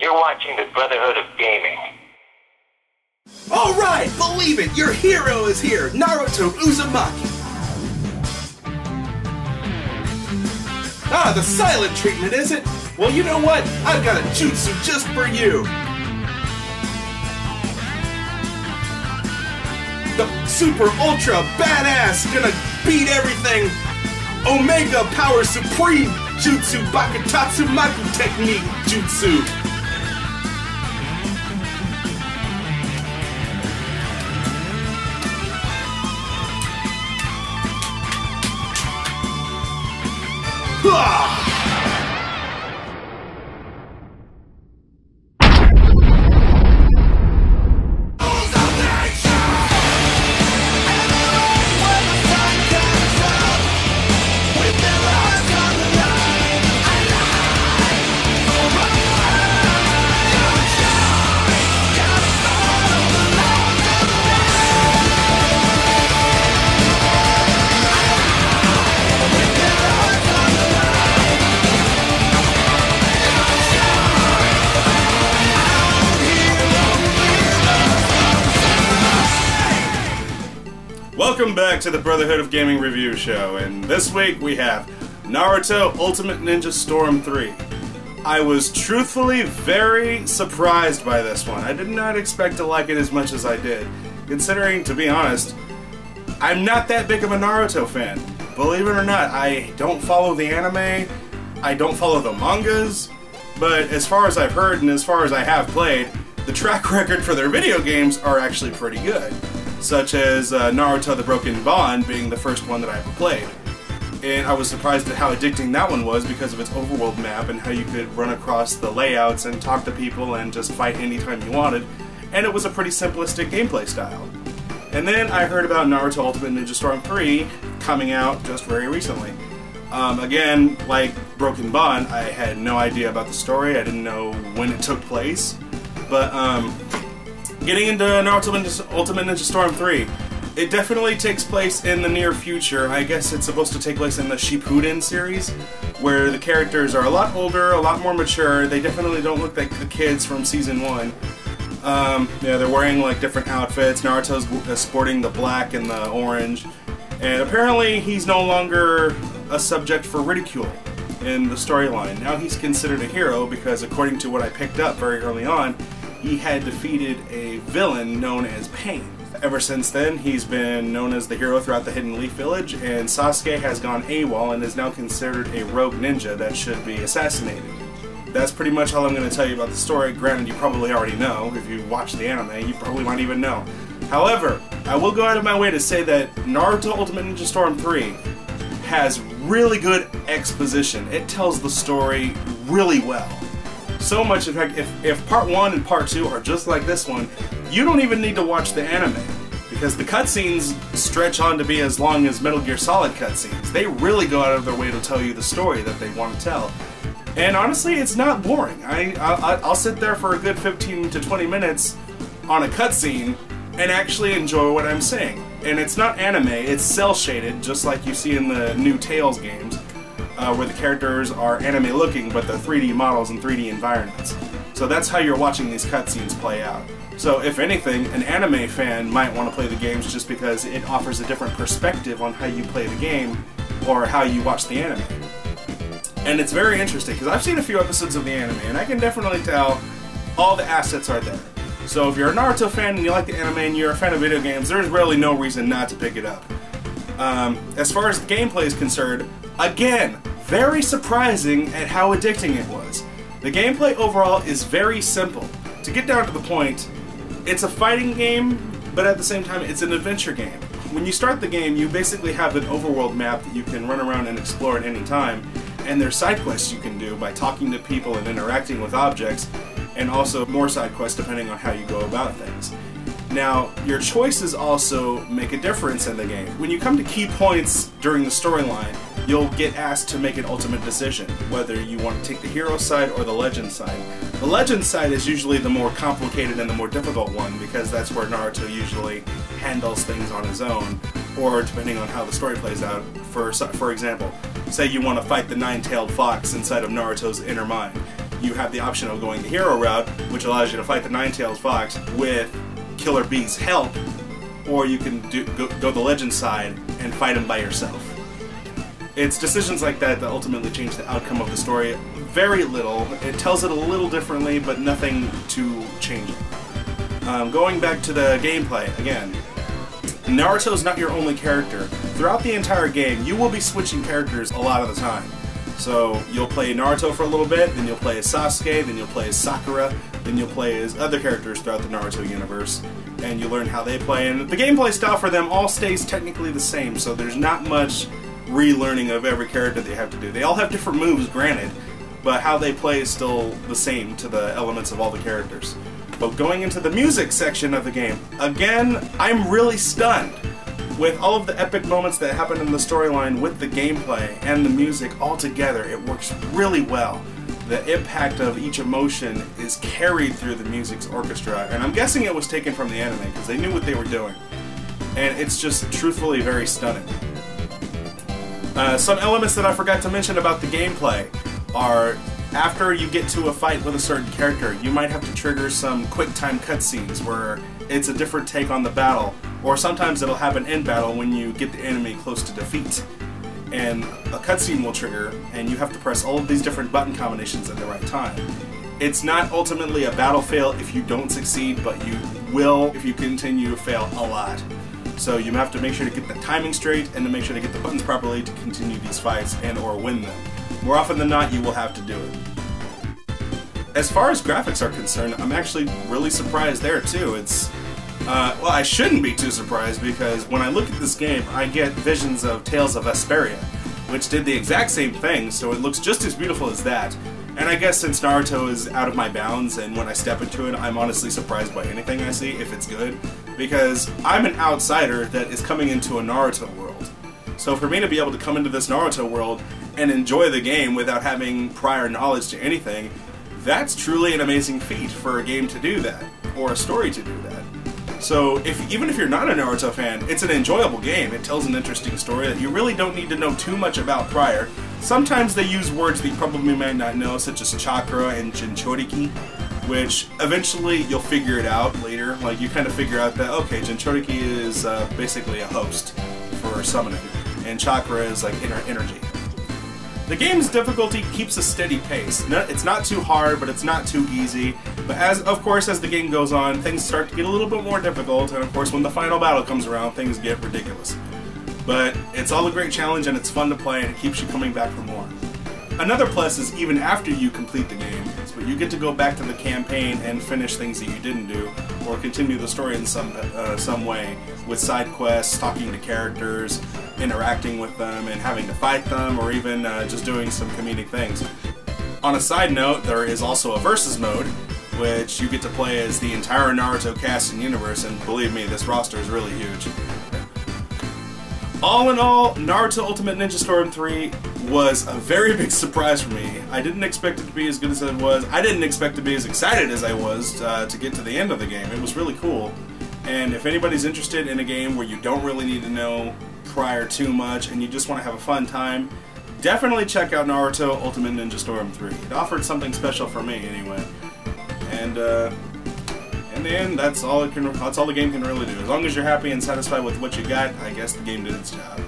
You're watching the Brotherhood of Gaming. Alright, believe it, your hero is here, Naruto Uzumaki. Ah, the silent treatment, is it? Well, you know what? I've got a jutsu just for you. The super ultra badass gonna beat everything Omega Power Supreme Jutsu Bakutatsu Maku Technique Jutsu. Welcome back to the Brotherhood of Gaming Review Show, and this week we have Naruto Ultimate Ninja Storm 3. I was truthfully very surprised by this one. I did not expect to like it as much as I did, considering, to be honest, I'm not that big of a Naruto fan. Believe it or not, I don't follow the anime, I don't follow the mangas, but as far as I've heard and as far as I have played, the track record for their video games are actually pretty good. Such as Naruto the Broken Bond being the first one that I ever played. And I was surprised at how addicting that one was because of its overworld map and how you could run across the layouts and talk to people and just fight anytime you wanted. And it was a pretty simplistic gameplay style. And then I heard about Naruto Ultimate Ninja Storm 3 coming out just very recently. Again, like Broken Bond, I had no idea about the story, I didn't know when it took place. But getting into Naruto Ultimate Ninja Storm 3, it definitely takes place in the near future. I guess it's supposed to take place in the Shippuden series, where the characters are a lot older, a lot more mature. They definitely don't look like the kids from Season 1. Yeah, they're wearing like different outfits. Naruto's sporting the black and the orange. And apparently he's no longer a subject for ridicule in the storyline. Now he's considered a hero because, according to what I picked up very early on, he had defeated a villain known as Pain. Ever since then, he's been known as the hero throughout the Hidden Leaf Village, and Sasuke has gone AWOL and is now considered a rogue ninja that should be assassinated. That's pretty much all I'm going to tell you about the story. Granted, you probably already know. If you watch the anime, you probably might even know. However, I will go out of my way to say that Naruto Ultimate Ninja Storm 3 has really good exposition. It tells the story really well. So much, in fact, if part 1 and part 2 are just like this one, you don't even need to watch the anime, because the cutscenes stretch on to be as long as Metal Gear Solid cutscenes. They really go out of their way to tell you the story that they want to tell. And honestly, it's not boring. I'll sit there for a good 15 to 20 minutes on a cutscene and actually enjoy what I'm saying. And it's not anime, it's cel-shaded, just like you see in the new Tales games. Where the characters are anime looking, but they're 3D models and 3D environments. So that's how you're watching these cutscenes play out. So if anything, an anime fan might want to play the games just because it offers a different perspective on how you play the game or how you watch the anime. And it's very interesting because I've seen a few episodes of the anime and I can definitely tell all the assets are there. So if you're a Naruto fan and you like the anime and you're a fan of video games, there's really no reason not to pick it up. As far as the gameplay is concerned, again, very surprising at how addicting it was. The gameplay overall is very simple. To get down to the point, it's a fighting game, but at the same time it's an adventure game. When you start the game, you basically have an overworld map that you can run around and explore at any time, and there's side quests you can do by talking to people and interacting with objects, and also more side quests depending on how you go about things. Now, your choices also make a difference in the game. When you come to key points during the storyline, you'll get asked to make an ultimate decision, whether you want to take the hero side or the legend side. The legend side is usually the more complicated and the more difficult one, because that's where Naruto usually handles things on his own, or depending on how the story plays out. For example, say you want to fight the nine-tailed fox inside of Naruto's inner mind. you have the option of going the hero route, which allows you to fight the Nine-Tailed Fox with Killer Bee's help, or you can go the legend side and fight him by yourself. It's decisions like that that ultimately change the outcome of the story. Very little. It tells it a little differently, but nothing to change it. Going back to the gameplay, again, Naruto is not your only character. Throughout the entire game, you will be switching characters a lot of the time. So you'll play Naruto for a little bit, then you'll play as Sasuke, then you'll play as Sakura, then you'll play as other characters throughout the Naruto universe, and you learn how they play. And the gameplay style for them all stays technically the same, so there's not much relearning of every character they have to do. They all have different moves, granted, but how they play is still the same to the elements of all the characters. But going into the music section of the game, again, I'm really stunned. With all of the epic moments that happen in the storyline with the gameplay and the music all together, it works really well. The impact of each emotion is carried through the music's orchestra, and I'm guessing it was taken from the anime because they knew what they were doing. And it's just truthfully very stunning. Some elements that I forgot to mention about the gameplay are, after you get to a fight with a certain character, you might have to trigger some quick time cutscenes where it's a different take on the battle, or sometimes it'll happen in battle when you get the enemy close to defeat. And a cutscene will trigger, and you have to press all of these different button combinations at the right time. It's not ultimately a battle fail if you don't succeed, but you will if you continue to fail a lot. So you have to make sure to get the timing straight and to make sure to get the buttons properly to continue these fights and or win them. More often than not, you will have to do it. As far as graphics are concerned, I'm actually really surprised there too. It's well, I shouldn't be too surprised because when I look at this game, I get visions of Tales of Vesperia, which did the exact same thing, so it looks just as beautiful as that. And I guess since Naruto is out of my bounds, and when I step into it, I'm honestly surprised by anything I see, if it's good, because I'm an outsider that is coming into a Naruto world. So for me to be able to come into this Naruto world and enjoy the game without having prior knowledge to anything, that's truly an amazing feat for a game to do that, or a story to do that. So even if you're not a Naruto fan, it's an enjoyable game. It tells an interesting story that you really don't need to know too much about prior. Sometimes they use words that you probably might not know, such as chakra and jinchuriki, which eventually you'll figure it out later. Like, you kind of figure out that, okay, jinchuriki is basically a host for summoning, and chakra is like inner energy. The game's difficulty keeps a steady pace. It's not too hard, but it's not too easy. But of course, as the game goes on, things start to get a little bit more difficult, and of course, when the final battle comes around, things get ridiculous. But it's all a great challenge, and it's fun to play, and it keeps you coming back for more. Another plus is even after you complete the game, but you get to go back to the campaign and finish things that you didn't do, or continue the story in some way, with side quests, talking to characters, interacting with them, and having to fight them, or even just doing some comedic things. On a side note, there is also a versus mode, which you get to play as the entire Naruto cast and universe, and believe me, this roster is really huge. All in all, Naruto Ultimate Ninja Storm 3 was a very big surprise for me. I didn't expect it to be as good as it was. I didn't expect to be as excited as I was to get to the end of the game. It was really cool. And if anybody's interested in a game where you don't really need to know prior too much and you just want to have a fun time, definitely check out Naruto Ultimate Ninja Storm 3. It offered something special for me anyway. And in the end, that's all the game can really do. As long as you're happy and satisfied with what you got, I guess the game did its job.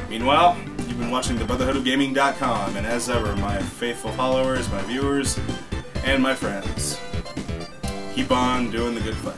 Meanwhile, you've been watching the BrotherhoodOfGaming.com, and as ever, my faithful followers, my viewers, and my friends, keep on doing the good fight.